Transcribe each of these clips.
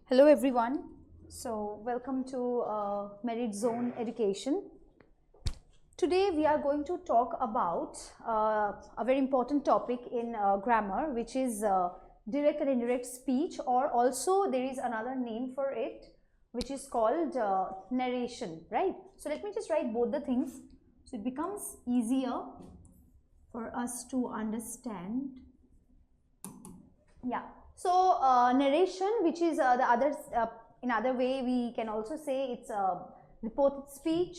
Hello everyone. So welcome to Merit Zone Education. Today we are going to talk about a very important topic in grammar, which is direct and indirect speech, or also there is another name for it which is called narration, right? So let me just write both the things so it becomes easier for us to understand. Yeah. So narration, which is the other, in other way we can also say it's reported speech,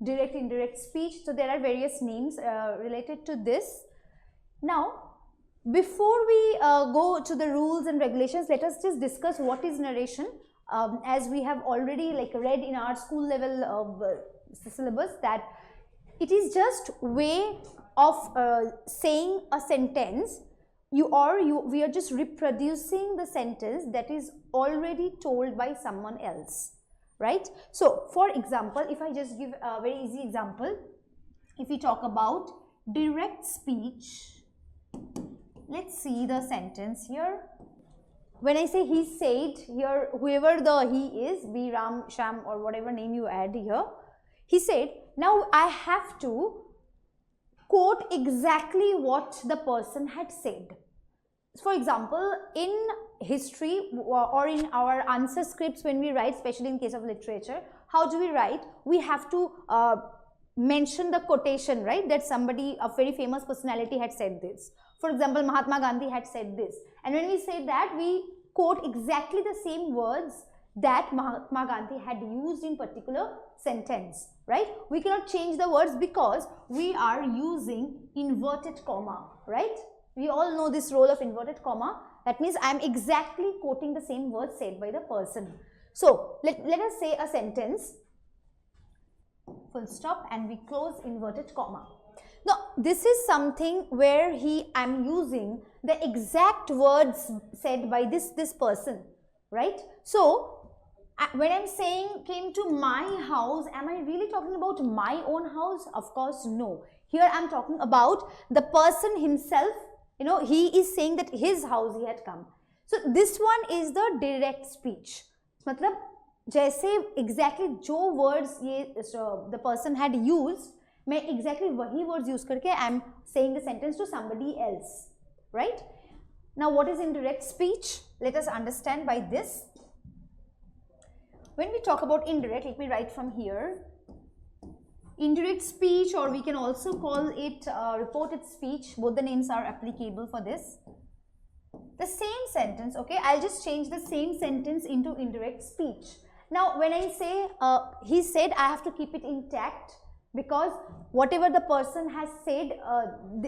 direct, indirect speech. So there are various names related to this. Now, before we go to the rules and regulations, let us just discuss what is narration. As we have already read in our school level syllabus, that it is just way of saying a sentence. We are just reproducing the sentence that is already told by someone else, right? So for example, if I just give a very easy example, if we talk about direct speech, let's see the sentence here. When I say he said, here whoever the he is, be Ram, Sham, or whatever name you add here, he said, now I have to quote exactly what the person had said. For example, in history or in our answer scripts, when we write, especially in case of literature, how do we write? We have to mention the quotation, right? That somebody, a very famous personality had said this. For example, Mahatma Gandhi had said this. And when we say that, we quote exactly the same words that Mahatma Gandhi had used in particular sentence, right? We cannot change the words because we are using inverted comma, right? We all know this role of inverted comma. That means I am exactly quoting the same words said by the person. So let us say a sentence, full stop, and we close inverted comma. Now this is something where I am using the exact words said by this person, right? So when I'm saying came to my house, am I really talking about my own house? Of course no. Here I'm talking about the person himself. You know, he is saying that his house he had come. So this one is the direct speech. मतलब जैसे exactly जो words the person had used, मैं exactly वही words use करके I am saying the sentence to somebody else, right? Now what is indirect speech? Let us understand by this. When we talk about indirect, let me write from here. Indirect speech, or we can also call it reported speech, both the names are applicable for this. The same sentence, okay, I'll just change the same sentence into indirect speech. Now when I say he said, I have to keep it intact because whatever the person has said,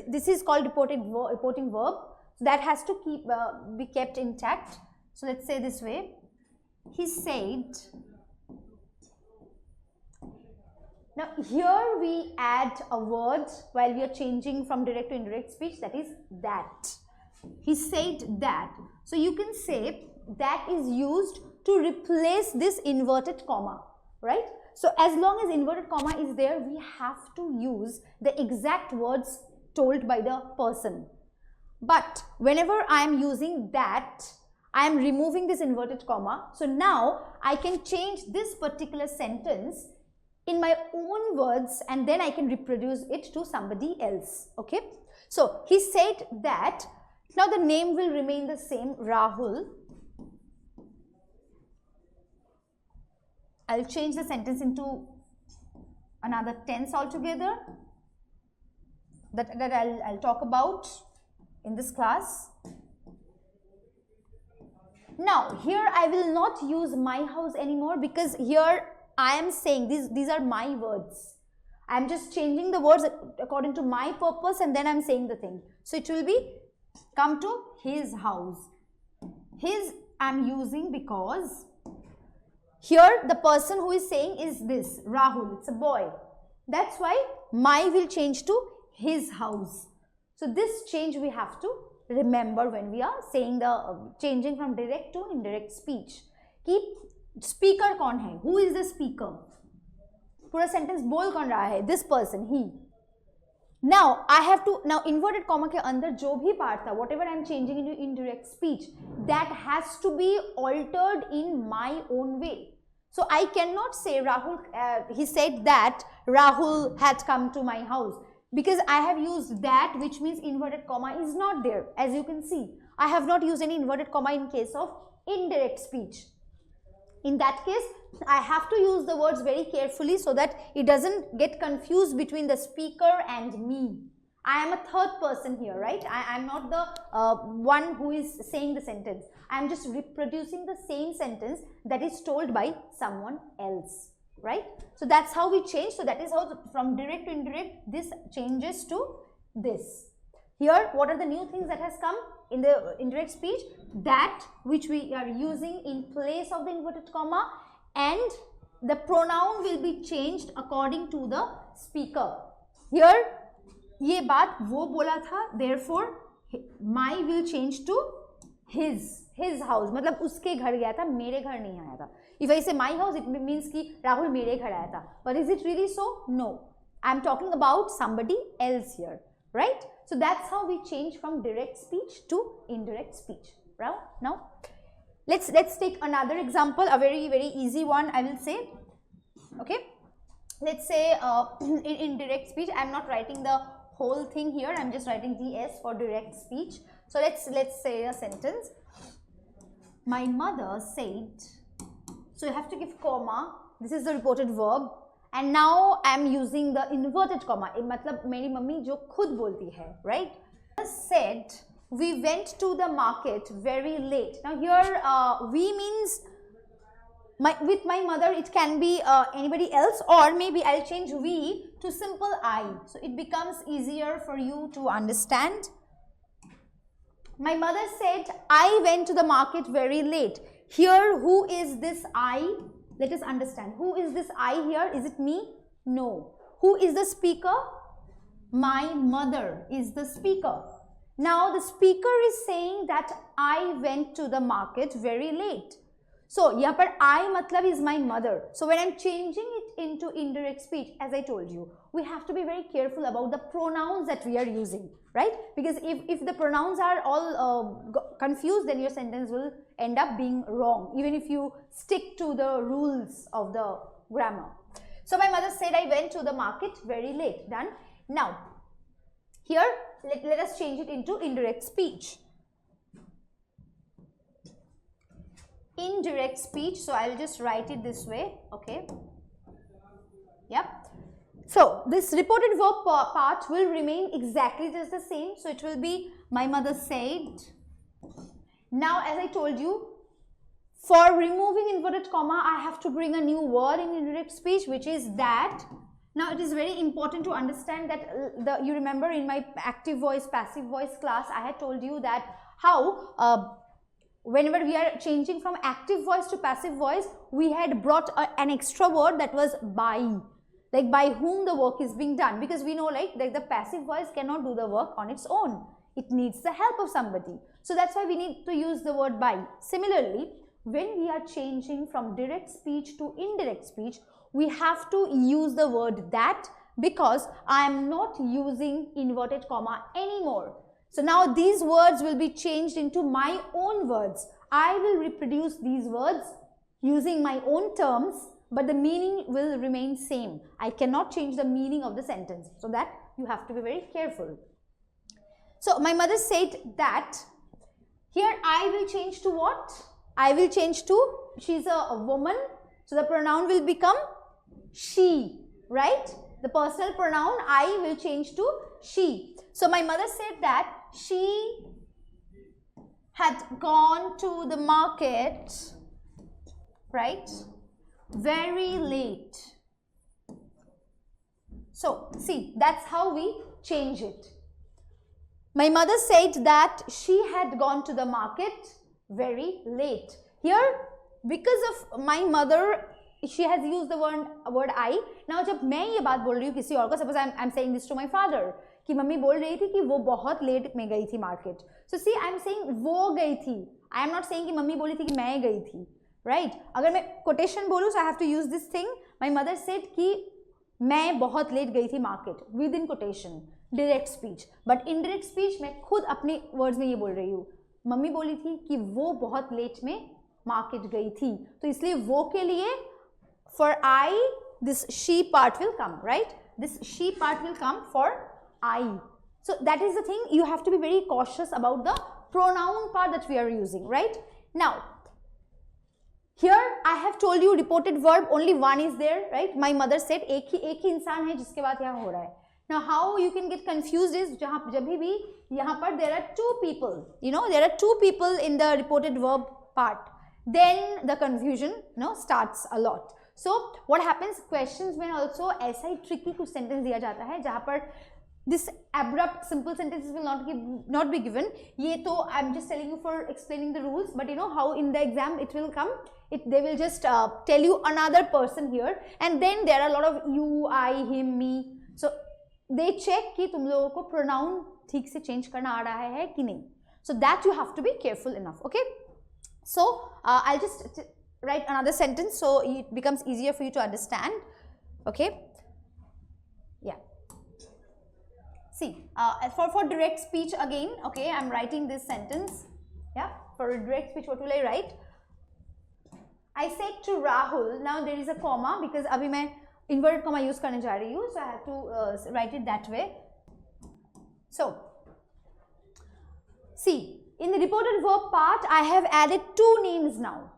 this is called reporting verb, so that has to be kept intact. So let's say this way, he said. Now here we add a word while we are changing from direct to indirect speech, that is that. He said that. So you can say that is used to replace this inverted comma, right? So as long as inverted comma is there, we have to use the exact words told by the person. But whenever I am using that, I am removing this inverted comma. So now I can change this particular sentence in my own words and then I can reproduce it to somebody else, okay? So he said that. Now the name will remain the same, Rahul. I'll change the sentence into another tense altogether that I'll talk about in this class. Now here I will not use my house anymore because here I am saying these are my words. I am just changing the words according to my purpose and then I am saying the thing. So it will be come to his house. His I am using because here the person who is saying is this, Rahul, it's a boy. That's why my will change to his house. So this change we have to remember when we are saying the changing from direct to indirect speech. Keep speaker कौन है? Who is the speaker? पूरा sentence बोल कौन रहा है? This person, he. Now I have to, now inverted comma के अंदर जो भी part था, whatever I am changing into indirect speech, that has to be altered in my own way. So I cannot say Rahul, he said that Rahul had come to my house, because I have used that, which means inverted comma is not there. As you can see, I have not used any inverted comma in case of indirect speech. In that case, I have to use the words very carefully so that it doesn't get confused between the speaker and me. I am a third person here, right? I am not the one who is saying the sentence. I am just reproducing the same sentence that is told by someone else, right? So that's how we change. So that is how from direct to indirect, this changes to this. Here, what are the new things that has come in the indirect speech? That which we are using in place of the inverted comma, and the pronoun will be changed according to the speaker. Here, ये बात वो बोला था, therefore my will change to his house. मतलब उसके घर गया था, मेरे घर नहीं आया था. If I say my house, it means कि राहुल मेरे घर आया था. But is it really so? No. I am talking about somebody else here, right? So that's how we change from direct speech to indirect speech. Right? Now, let's take another example, a very easy one, I will say. Okay, let's say in direct speech, I am not writing the whole thing here. I am just writing DS for direct speech. So let's say a sentence. My mother said. So you have to give comma. This is the reported verb. And now I am using the inverted comma. मतलब मेरी mummy जो खुद बोलती है, right? Said we went to the market very late. Now here we means with my mother, it can be anybody else, or maybe I'll change we to simple I. So it becomes easier for you to understand. My mother said I went to the market very late. Here, who is this I? Let us understand. Who is this I here? Is it me? No. Who is the speaker? My mother is the speaker. Now, the speaker is saying that I went to the market very late. So, यहाँ पर I मतलब is my mother. So, when I'm changing it into indirect speech, as I told you, we have to be very careful about the pronouns that we are using, right? Because if the pronouns are all confused, then your sentence will end up being wrong, even if you stick to the rules of the grammar. So, my mother said I went to the market very late. Done. Now, here, let us change it into indirect speech. Indirect speech, so I will just write it this way, okay? Yep. So, this reported verb part will remain exactly just the same. So, it will be my mother said. Now, as I told you, for removing inverted comma, I have to bring a new word in indirect speech, which is that. Now, it is very important to understand that you remember in my active voice, passive voice class, I had told you that how whenever we are changing from active voice to passive voice, we had brought an extra word that was by, like by whom the work is being done, because we know like the passive voice cannot do the work on its own. It needs the help of somebody. So that's why we need to use the word by. Similarly, when we are changing from direct speech to indirect speech, we have to use the word that, because I am not using inverted comma anymore. So now these words will be changed into my own words. I will reproduce these words using my own terms, but the meaning will remain same. I cannot change the meaning of the sentence. So that you have to be very careful. So my mother said that. Here I will change to what? I will change to, she's a woman. So the pronoun will become she, right? The personal pronoun I will change to she. So my mother said that she had gone to the market, right, very late. So see, that's how we change it. My mother said that she had gone to the market very late. Here, because of my mother, she has used the word I. Now, जब मैं ये बात बोल रही हूँ किसी और को, suppose I'm saying this to my father, कि मम्मी बोल रही थी कि वो बहुत लेट में गई थी market. So see, I'm saying वो गई थी. I am not saying कि मम्मी बोली थी कि मैं गई थी, right? अगर मैं quotation बोलूँ, so I have to use this thing. My mother said कि मैं बहुत लेट गई थी market, with in quotation, direct speech. But indirect speech मैं खुद अपने वर्ड्स में ये बोल रही हूँ. मम्मी बोली थी कि वो बहुत लेट में मार्केट गई थी, तो इसलिए वो के लिए for I this she part will come, right? This she part will come for I. So that is the thing, you have to be very cautious about the pronoun part that we are using, right? Now here I have told you reported verb only one is there, right? My mother said एक ही इंसान है जिसके बाद यहाँ हो रहा है. Now how you can get confused is जब भी यहाँ पर there are two people, you know, there are two people in the reported verb part, then the confusion, you know, starts a lot. So what happens, questions में also ऐसा ही tricky कुछ sentence दिया जाता है जहाँ पर this abrupt simple sentences will not be given. ये तो I'm just telling you for explaining the rules, but you know how in the exam it will come, they will just tell you another person here, and then there are a lot of you, I, him, me. So they check कि तुम लोगों को pronoun ठीक से change करना आ रहा है कि नहीं. So that you have to be careful enough. Okay. So I'll just write another sentence so it becomes easier for you to understand. Okay. Yeah. See, for direct speech again, okay, I'm writing this sentence. Yeah, for direct speech, what will I write? I said to Rahul, now there is a comma because abhi main inverted comma use karne ja rahi hu, so I have to write it that way. So, see, in the reported verb part, I have added two names now.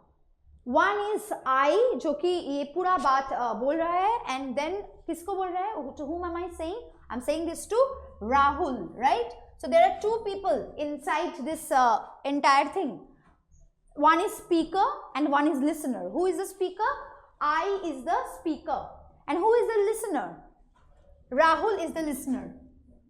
One is I, जो कि ये पूरा बात बोल रहा है, and then किसको बोल रहा है? To whom am I saying? I'm saying this to Rahul, right? So there are two people inside this entire thing. One is speaker and one is listener. Who is the speaker? I is the speaker. And who is the listener? Rahul is the listener.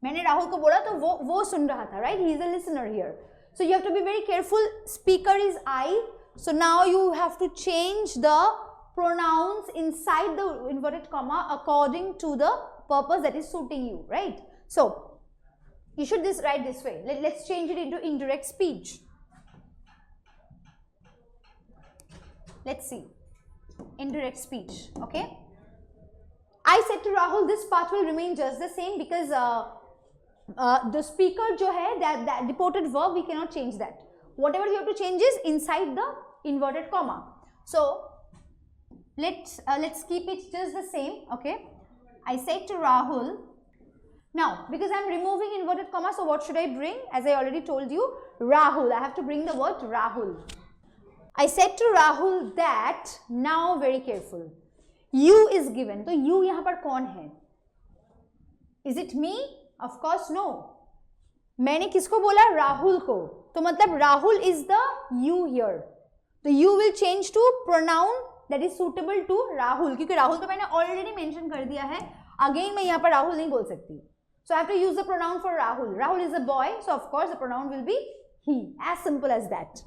मैंने राहुल को बोला तो वो सुन रहा था, right? He is the listener here. So you have to be very careful. Speaker is I. So now you have to change the pronouns inside the inverted comma according to the purpose that is suiting you, right? So you should write this way. Let's change it into indirect speech. Let's see. Indirect speech, okay? I said to Rahul, this part will remain just the same because the speaker jo hai, that reported verb, we cannot change that. Whatever you have to change is inside the inverted comma. So let's keep it just the same, okay? I said to Rahul. Now, because I'm removing inverted comma, so what should I bring? As I already told you, Rahul. I have to bring the word Rahul. I said to Rahul that, now very careful, you is given. So you यहाँ पर कौन है? Is it me? Of course no. मैंने किसको बोला? राहुल को. तो मतलब Rahul is the you here. तो you will change to pronoun that is suitable to Rahul, क्योंकि राहुल तो मैंने already mention कर दिया है. Again मैं यहाँ पर राहुल नहीं बोल सकती. So I have to use the pronoun for Rahul. Rahul is a boy, so of course the pronoun will be he. As simple as that.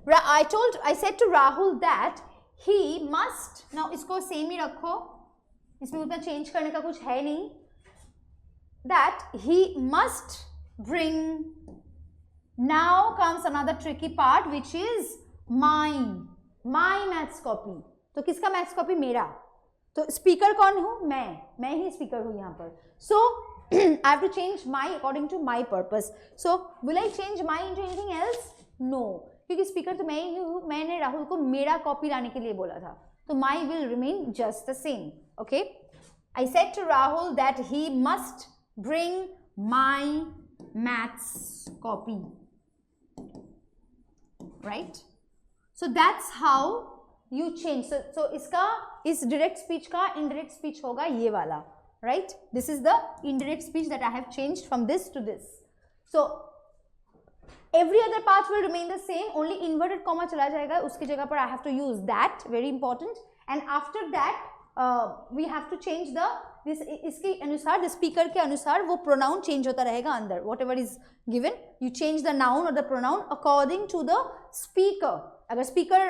I said to Rahul that he must. Now इसको same ही रखो. इसमें उतना change करने का कुछ है नहीं. That he must bring. Now comes another tricky part, which is my maths copy. तो किसका maths copy? मेरा. तो speaker कौन हूँ? मैं ही speaker हूँ यहाँ पर. So I have to change my according to my purpose. So will I change my into anything else? No. क्योंकि speaker तो मैं ही हूँ. मैंने राहुल को मेरा copy लाने के लिए बोला था. तो my will remain just the same. Okay. I said to Rahul that he must bring my maths copy. Right? So that's how you change. So इसका इस direct speech का indirect speech होगा ये वाला. Right? This is the indirect speech that I have changed from this to this. So every other part will remain the same. Only inverted comma चला जाएगा. उसकी जगह पर I have to use that. Very important. And after that we have to change the this इसके अनुसार the speaker के अनुसार वो pronoun change होता रहेगा अंदर. Whatever is given, you change the noun or the pronoun according to the speaker. अगर speaker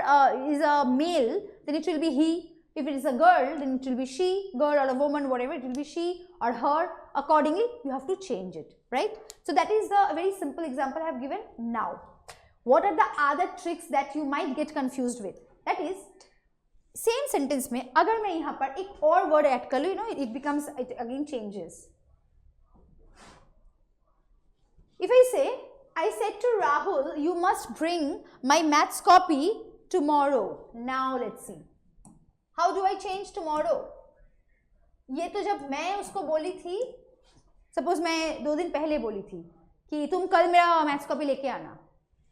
is a male, then it will be he. If it is a girl, then it will be she, girl or a woman, whatever, it will be she or her. Accordingly, you have to change it, right? So that is the very simple example I have given. Now, what are the other tricks that you might get confused with? That is, same sentence में अगर मैं यहाँ पर एक और word add कर लूँ, you know, it becomes, it again changes. If I say, I said to Rahul, you must bring my maths copy tomorrow. Now let's see. How do I change tomorrow? ये तो जब मैं उसको बोली थी, suppose मैं 2 दिन पहले बोली थी कि तुम कल मेरा मैथ्स कॉपी लेके आना,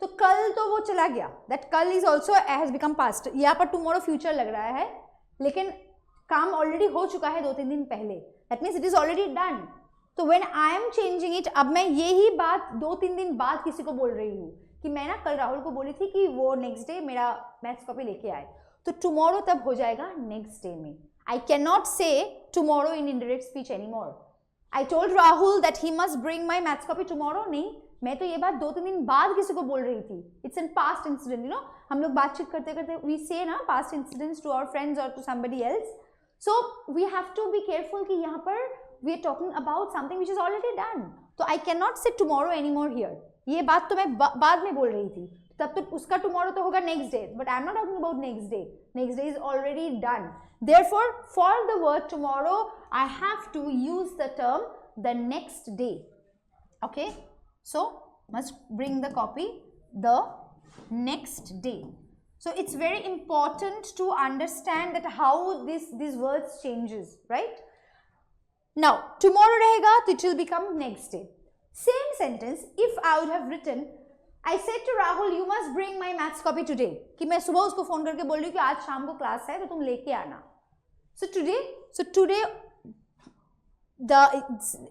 तो कल तो वो चला गया. दैट कल is also has become past. यहाँ पर टुमारो फ्यूचर लग रहा है, लेकिन काम ऑलरेडी हो चुका है 2-3 दिन पहले. That means it is already done. तो when I am changing it, अब मैं यही बात 2-3 दिन बाद किसी को बोल रही हूँ कि मैं ना कल राहुल को बोली थी कि वो नेक्स्ट डे मेरा मैथ्स कॉपी लेके आए, तो टुमारो तब हो जाएगा नेक्स्ट डे में. आई कैन नॉट से tomorrow in indirect speech anymore. I told Rahul that he must bring my maths copy tomorrow. नहीं, मैं तो ये बात 2-3 दिन बाद किसी को बोल रही थी. It's an past incident. You know, हम लोग बातचीत करते करते वी से ना past incidents to our friends और to somebody else. So we have to be careful कि यहाँ पर we are talking about something which is already done. तो I cannot say tomorrow anymore here. ये बात तो मैं बाद में बोल रही थी, तब तो उसका tomorrow तो होगा next day. But I am not talking about next day. Next day is already done. Therefore, for the word tomorrow, I have to use the term the next day. Okay? So must bring the copy the next day. So it's very important to understand that how these words changes, right? Now, tomorrow रहेगा तो it will become next day. Same sentence, if I would have written, I said to Rahul, you must bring my maths copy today. कि मैं सुबह उसको phone करके बोल रही हूँ कि आज शाम को क्लास है तो तुम लेके आना. So today,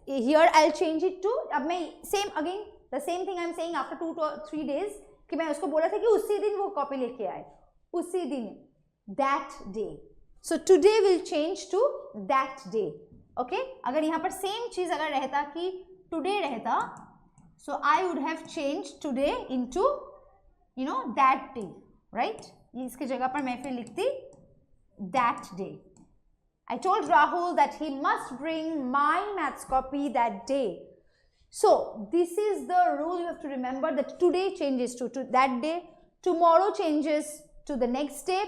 here I'll change it to, अब मैं the same thing I'm saying after 2 to 3 days कि मैं उसको बोला था कि उसी दिन वो कॉपी लेके आए, उसी दिन, that day. So today will change to that day. Okay अगर यहाँ पर सेम चीज अगर रहता कि टुडे रहता, so I would have change today into you know that day, right. इसकी जगह पर मैं फिर लिखती that day. I told Rahul that he must bring my maths copy that day. So this is the rule you have to remember, that today changes to that day, tomorrow changes to the next day.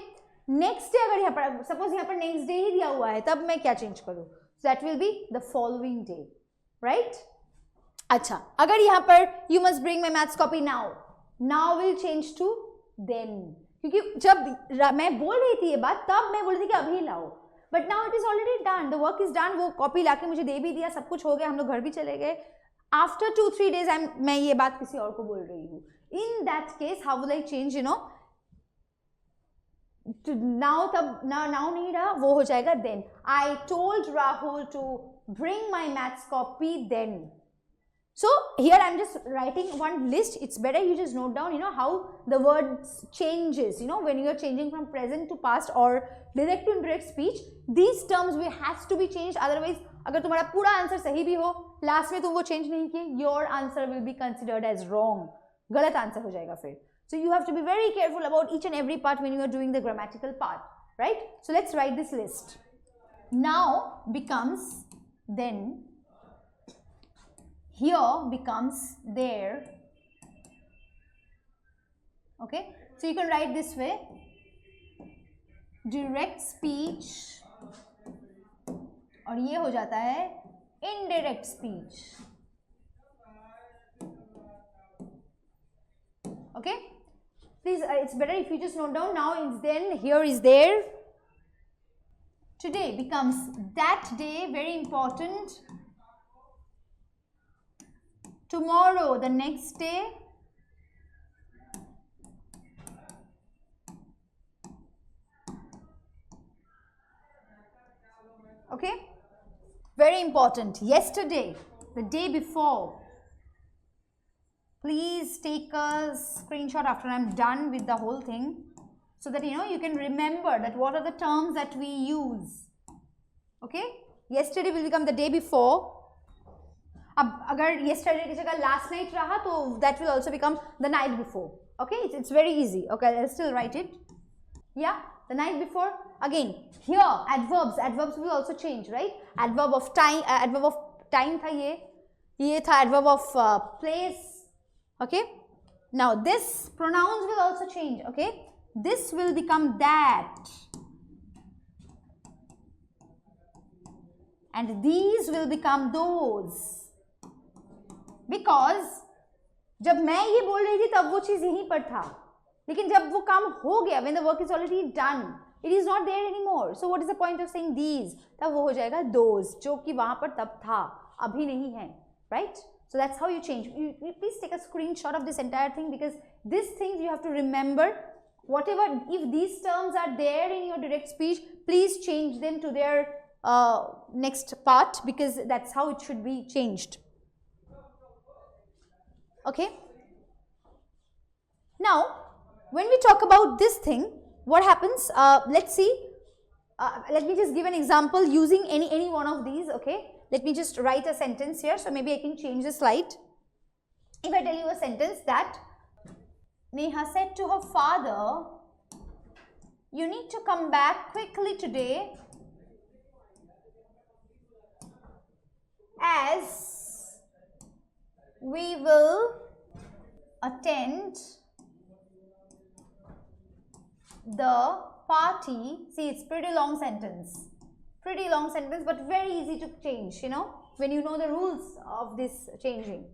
Next day अगर यहाँ पर suppose यहाँ पर next day ही दिया हुआ है, तब मैं क्या चेंज करूँ? So that will be the following day, right? अच्छा, अगर यहाँ पर you must bring my maths copy now, now will change to then. क्योंकि जब मैं बोल रही थी ये बात, तब मैं बोल रही थी कि अभी लाओ, but now it is already done, the work is done. वो कॉपी लाके मुझे दे भी दिया, सब कुछ हो गया, हम लोग घर भी चले गए. After 2-3 days मैं ये बात किसी और को बोल रही हूँ. In that case, how will I change? You know, now तब now नहीं रहा, वो हो जाएगा then. I told Rahul to bring my maths copy then. So here I'm just writing one list. It's better you just note down, you know, how the words changes, you know, when you are changing from present to past or direct to indirect speech, these terms will has to be changed. Otherwise अगर तुम्हारा पूरा answer सही भी हो, last में तुम वो change नहीं किए, your answer will be considered as wrong. गलत आंसर हो जाएगा फिर. So you have to be very careful about each and every part when you are doing the grammatical part, right? So let's write this list. Now becomes then, here becomes there. Okay, so you can write this way, direct speech, और ये हो जाता है indirect speech. Okay, please, it's better if you just note down. Now is then, here is there. Today becomes that day, very important. Tomorrow, the next day. Okay, very important. Yesterday, the day before. Please take a screenshot after I'm done with the whole thing, so that you know you can remember that what are the terms that we use. Okay, yesterday will become the day before. अब अगर yesterday की जगह last night रहा तो that will also become the night before. Okay, it's very easy. Okay, I'll still write it. Yeah, the night before. Again, here adverbs will also change, right? Adverb of time था ये था adverb of place. Okay, now this pronouns will also change. Okay, this will become that. and these will become those. Because जब मैं ये बोल रही थी तब वो चीज यहीं पर था, लेकिन जब वो काम हो गया, when the work is already done, it is not there anymore. So what is the point of saying these? तब वो हो जाएगा those, जो कि वहां पर तब था, अभी नहीं है, right? So that's how you change. You please take a screenshot of this entire thing, because these things you have to remember. Whatever, if these terms are there in your direct speech, please change them to their next part, because that's how it should be changed. Okay. Now, when we talk about this thing, what happens? Let's see. Let me just give an example using any one of these. Okay. Let me just write a sentence here. So maybe I can change the slide. If I tell you a sentence that Neha said to her father, "You need to come back quickly today, as we will attend the party." See, it's pretty long sentence. Pretty long sentence, but very easy to change, you know, when you know the rules of this changing.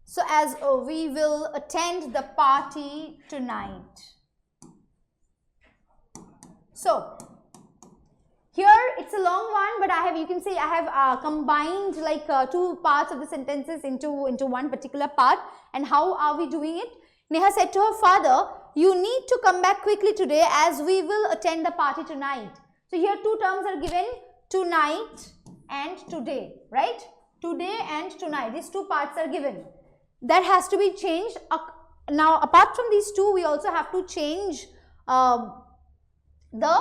So, as we will attend the party tonight. So, here it's a long one, but you can say I have combined like two parts of the sentences into one particular part. And how are we doing it? Neha said to her father, "You need to come back quickly today, as we will attend the party tonight." So here two terms are given, tonight and today, right? Today and tonight, these two parts are given. That has to be changed. Now, apart from these two, we also have to change the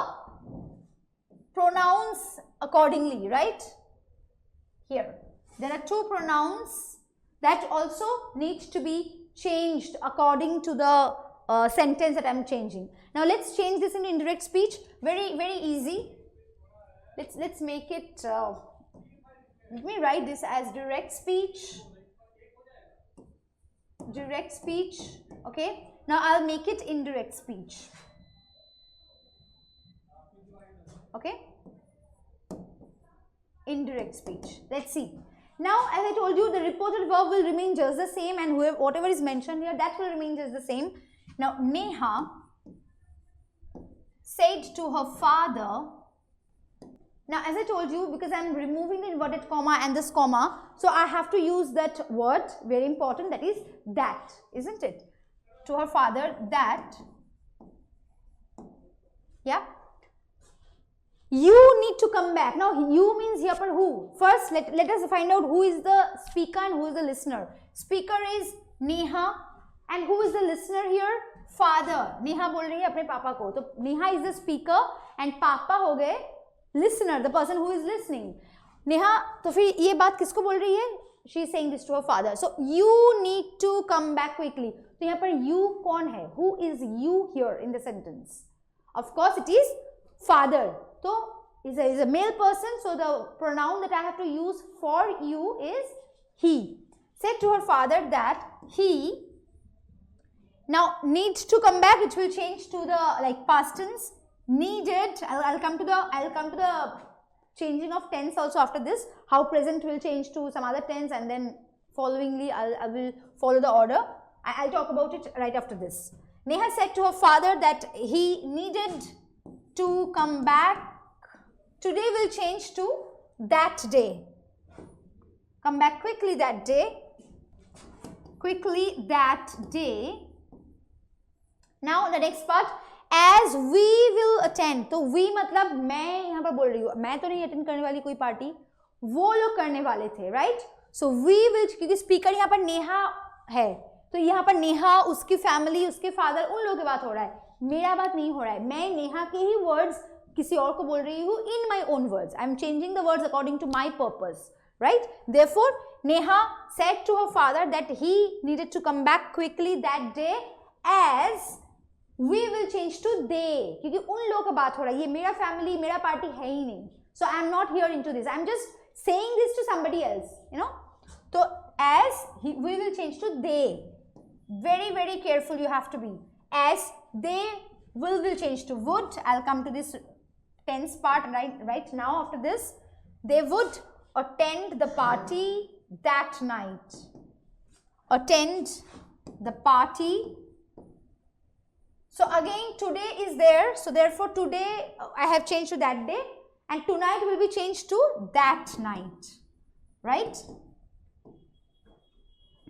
pronouns accordingly, right? Here, there are two pronouns that also need to be changed according to the sentence that I am changing. Now, let's change this into indirect speech. Very easy. Let's make it. Let me write this as direct speech. Direct speech. Okay. Now, I'll make it indirect speech. Okay. Indirect speech. Let's see. Now, as I told you, the reported verb will remain just the same, and whatever is mentioned here, that will remain just the same. Now, Neha said to her father. Now, as I told you, because I am removing the inverted comma and this comma, so I have to use that word, very important, that is that, isn't it? To her father, that, yeah, you need to come back. Now, you means here for who? First, let us find out who is the speaker and who is the listener. Speaker is Neha, and who is the listener here? Father. Neha बोल रही है अपने पापा को, तो Neha is the speaker and पापा हो गए listener, the person who is listening. Neha, तो फिर ये बात किसको बोल रही है? She is saying this to her father. So you need to come back quickly. तो यहाँ पर you कौन है? Who is you here in the sentence? Of course, it is father. So is a male person. So the pronoun that I have to use for you is he. Said to her father that he. Now, needs to come back, it will change to the like past tense. Needed, I'll come to the changing of tense also after this. How present will change to some other tense, and then followingly I will follow the order. I'll talk about it right after this. Neha said to her father that he needed to come back. Today will change to that day. Come back quickly that day. Quickly that day. Now the next part, as we will attend. तो we मतलब मैं यहाँ पर बोल रही हूँ, मैं तो नहीं अटेंड करने वाली कोई पार्टी, वो लोग करने वाले थे, right? So we will, क्योंकि स्पीकर यहाँ पर नेहा है, तो यहाँ पर नेहा, उसकी फैमिली, उसके फादर, उन लोगों की बात हो रहा है, मेरा बात नहीं हो रहा है. मैं नेहा के ही वर्ड्स किसी और को बोल रही हूँ in my own words. I am changing the words according to my purpose, right? Therefore, Neha said to her father that he needed to come back quickly that day, as we will change to they, क्योंकि उन लोगों का बात हो रहा है, ये मेरा फैमिली, मेरा पार्टी है ही नहीं. So I am not here into this. I am just saying this to somebody else, you know. So as we will change to they. Very careful you have to be. As they will change to would. I'll come to this tense part right now after this. They would attend the party that night. Attend the party. So again, today is there. So therefore, today I have changed to that day, and tonight will be changed to that night, right?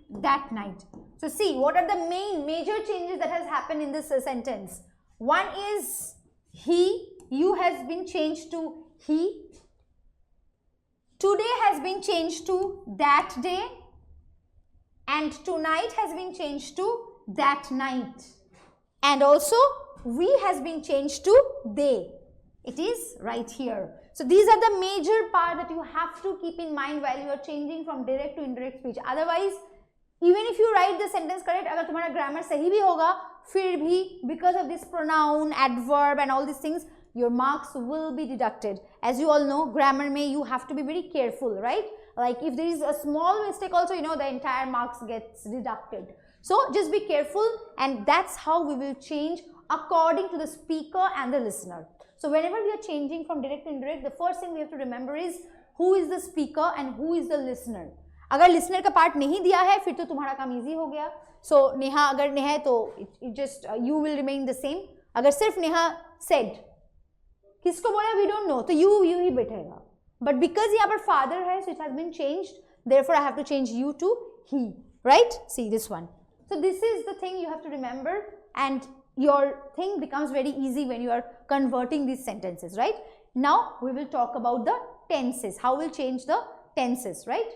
That night. So see, what are the major changes that has happened in this sentence? One is he. You has been changed to he. Today has been changed to that day, and tonight has been changed to that night, and also we has been changed to they. It is right here. So these are the major part that you have to keep in mind while you are changing from direct to indirect speech. Otherwise, even if you write the sentence correct, अगर तुम्हारा grammar सही भी होगा, फिर भी because of this pronoun, adverb and all these things, your marks will be deducted. As you all know, grammar में you have to be very careful, right? Like if there is a small mistake also, you know, the entire marks gets deducted. So just be careful, and that's how we will change according to the speaker and the listener. So whenever we are changing from direct to indirect, the first thing we have to remember is who is the speaker and who is the listener. अगर listener का part नहीं दिया है, फिर तो तुम्हारा काम easy हो गया. So नेहा अगर नेहा है तो it just you will remain the same. अगर सिर्फ नेहा said, किसको बोला we don't know, तो you ही बैठेगा. But because यहाँ पर father है, so it has been changed. Therefore I have to change you to he, right? See this one. So this is the thing you have to remember, and your thing becomes very easy when you are converting these sentences, right? Now we will talk about the tenses. How we'll change the tenses, right?